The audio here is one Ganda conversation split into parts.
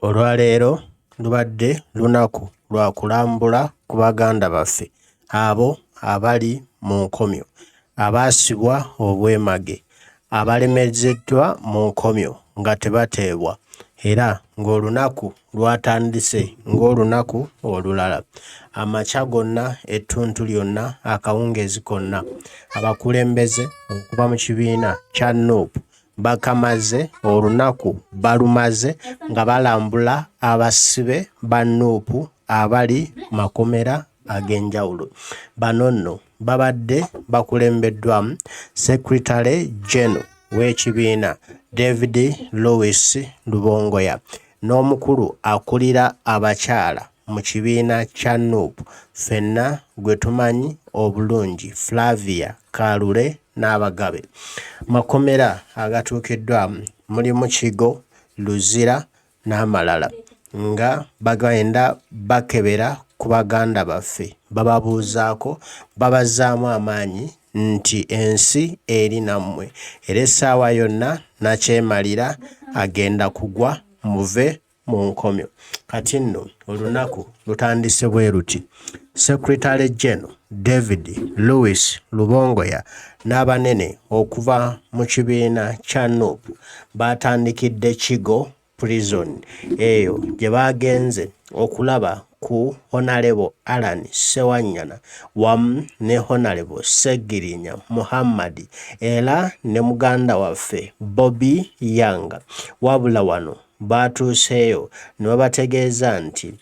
Olwaleero lubadde lunaku lwa kulambula ku baganda baffe abo abali mu nkomyo, abaasibwa obwemage, abalemezeddwa mu nkomyo nga tebateebwa, era ng'olunaku lwatandise ng'olunaku olulala. Amakya gonna, ettuntu lyonna, akawungeezi konna, abakulembeze okuva mu kibiina kya Nup bakamaze olunaku balumaze nga balambula abasibe ba Nup abali makomera ag'enjawulo. Bano nno babadde bakulembeddwamu Secretary General w'ekibiina David Louis Lubongoya n'omukulu akulira abakyala mu kibiina kya Nup ffenna gwe tumanyi obulungi Flavia Kalule n'Abagabe. Makomera agatuukiddwamu mulimu Kigo, Luzira n'amalala nga bagenda bakebera ku baganda baffe bababuuzaako babazaamu amaanyi nti ensi eri nammwe era essaawa yonna Nakyemalira agenda kugwa muve mu nkomyo. Kati nno olunaku lutandise bwe luti. Secretary General David Louis Lubongoya n'abanene okuva mu kibiina kya Nup batandikidde Kigo prison eyo gye bagenze okulaba ku Honorable Alan Sewanyana wamu ne Honorable Segirinya Muhammad era ne muganda waffe Bobby Yanga. Wabula wano batuuseeyo ne babategeeza nti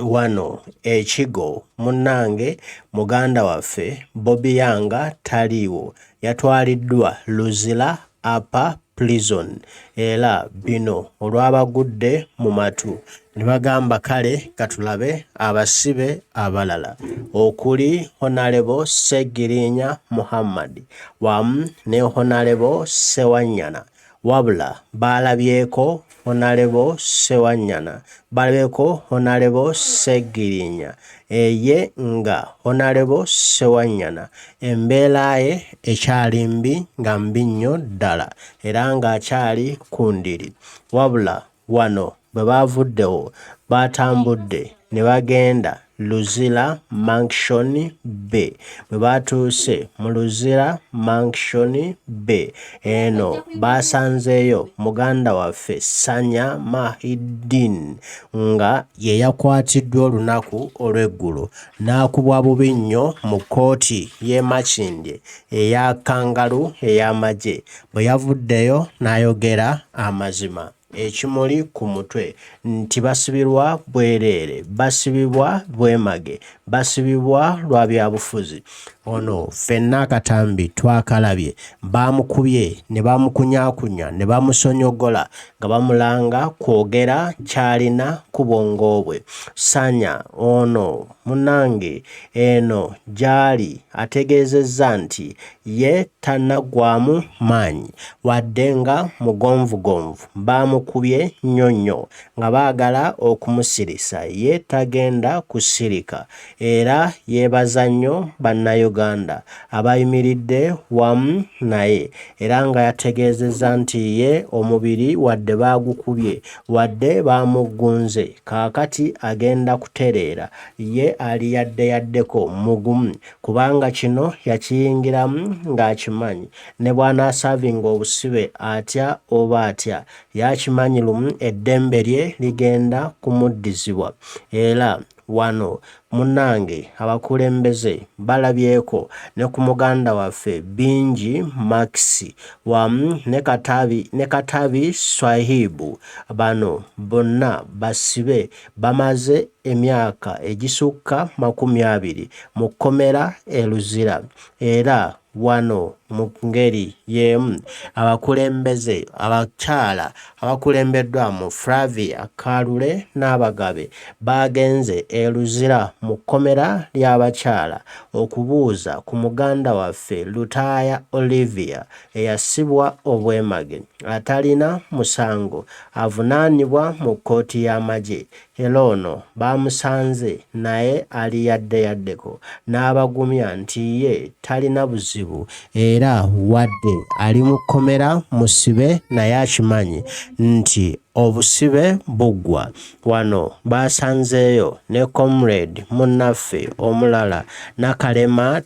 wano ekigo munnange muganda waffe Bobby Yanga taliiwo, yatwaliddwa Luzira Upper Prison era bino olwabagudde mu matu ne bagamba kale katulabe abasibe abalala okuli Honorable Segirinya Muhammad wamu ne Honorable Sewanyana. Wabula balabyeko Honorable Sewanyana, balabyeko Honorable Segirinya, eye nga Honorable Sewanyana embeera ye ekyali mbi nga mbi nnyo ddala era ng'akyali ku ndiri. Wabula wano bwe bavuddewo batambudde ne bagenda Luzira Mansion B. Bwe batuuse mu Luzira Mansion B eno basanzeeyo muganda waffe Sanya Mahidin nga ye yakwatiddwa olunaku olw'eggulo n'akubwa bubi nnyo mu kkooti y'e Makindye eya Kangalu ey'amagye. Bwe yavuddeyo n'ayogera amazima ekimuli ku mutwe nti basibirwa bwereere, basibibwa bwemage, basibibwa lwa byabufuzi. Ono ffenna akatambi twakalabye, bamukubye ne bamukunyaakunya ne bamusonyogola nga bamulanga kwogera kyalina ku bwongo bwe. Sanya ono munnange eno gy'ali ategeezezza nti ye tannaggwaamu maanyi wadde nga mugonvugonvu, bamukubye nnyo nnyo nga baagala okumusirisa, ye tagenda kusirika era yeebaza nnyo bannayuganda abayimiridde wamu naye era nga yategeezezza nti ye omubiri wadde baagukubye wadde baamugunze kaakati agenda kutereera, ye ali yaddeyaddeko mugumu kubanga kino yakiyingiramu ng'akimanyi ne bw'anaasavinga obusibe atya oba atya yakimanyi lumu eddembe lye ligenda kumuddizibwa. Era wano munnange abakulembeze balabyeko ne ku muganda waffe Bingi Max wamu ne Katabi Swahibu. Bano bonna basibe bamaze emyaka egisukka 20 mu kkomera e Luzira era wano mu ngeri y'emu abakulembeze abakyala abakulembeddwa mu Flavia Kalule n'Abagabe bagenze e Luzira mu kkomera ly'abakyala okubuuza ku muganda waffe Lutaaya Olivia eyasibwa obwemage atalina musango avunaanibwa mu kkooti y'amagye. Era ono bamusanze naye ali yaddeyaddeko n'abagumya nti ye talina buzibu buzibu era wadde ali mu kkomera musibe naye akimanyi nti obusibe buggwa. Wano basanzeeyo ne comrade munnaffe omulala Nakalema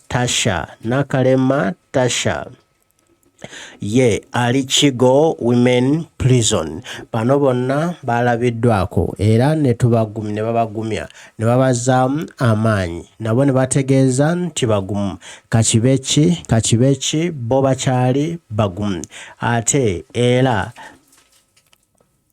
Tasha ye ali Kigo Women Prison. Bano bonna balabiddwako era ne babagumya ne babazaamu amaanyi nabo ne bategeeza nti bagumu kakibeki bo bakyali bagumu ate era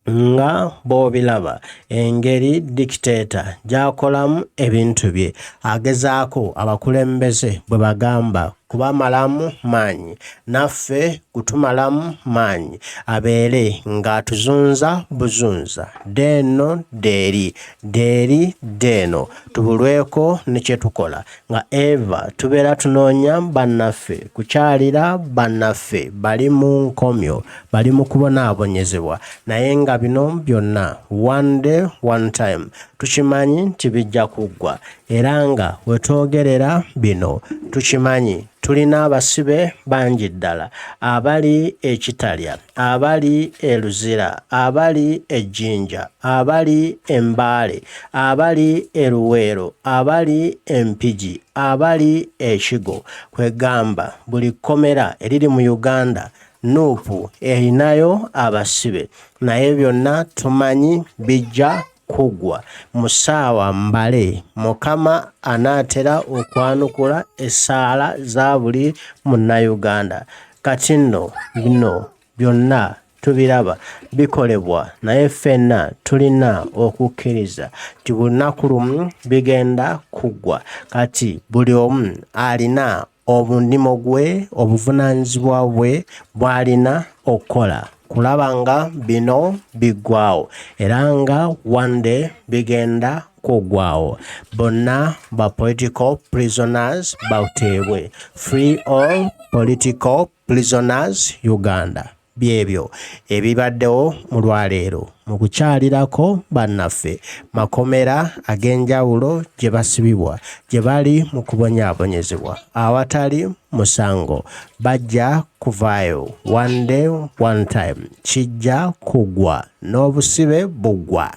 nga b'obiraba engeri dictator gy'akolamu ebintu bye agezaako abakulembeze bwe bagamba kubamalamu maanyi naffe kutumalamu maanyi abeere ng'atuzunza buzunza deeno deeri deeno tubulweko ne kye tukola nga eva tubeera tunoonya bannaffe kukyalira bannaffe bali mu nkomyo bali mu kubonaabonyezebwa naye nga bino byonna one day one time tukimanyi nti bijja kuggwa era nga wetwogerera bino tukimanyi tulina abasibe bangi ddala abali ekitalya abali eluzira abali ejjinja abali embaale abali eruweero abali empigi abali ekigo kwegamba buli kkomera eriri mu Uganda Nup erinayo abasibe naye byonna tumanyi bijja kuggwa mu ssaawa mbale Mukama anaatera okwanukula essaala za buli munnayuganda. Kati nno bino byonna tubiraba bikolebwa naye ffenna tulina okukkiriza nti lunaku lumu bigenda kuggwa. Kati buli omu alina obundimo gwe obuvunaanyizibwa bwe bw'alina okukola kulaba nga bino biggwaawo era nga one day bigenda kuggwaawo. Bonna ba political prisoners bateebwe. Free all political prisoners Uganda. Byebyo ebibaddewo mu lwaleero mu kukyalirako bannaffe makomera ag'enjawulo gye basibibwa gye bali mu kubonyaabonyezebwa awatali musango bajja kuvaayo one day one time kijja kuggwa n'obusibe buggwa.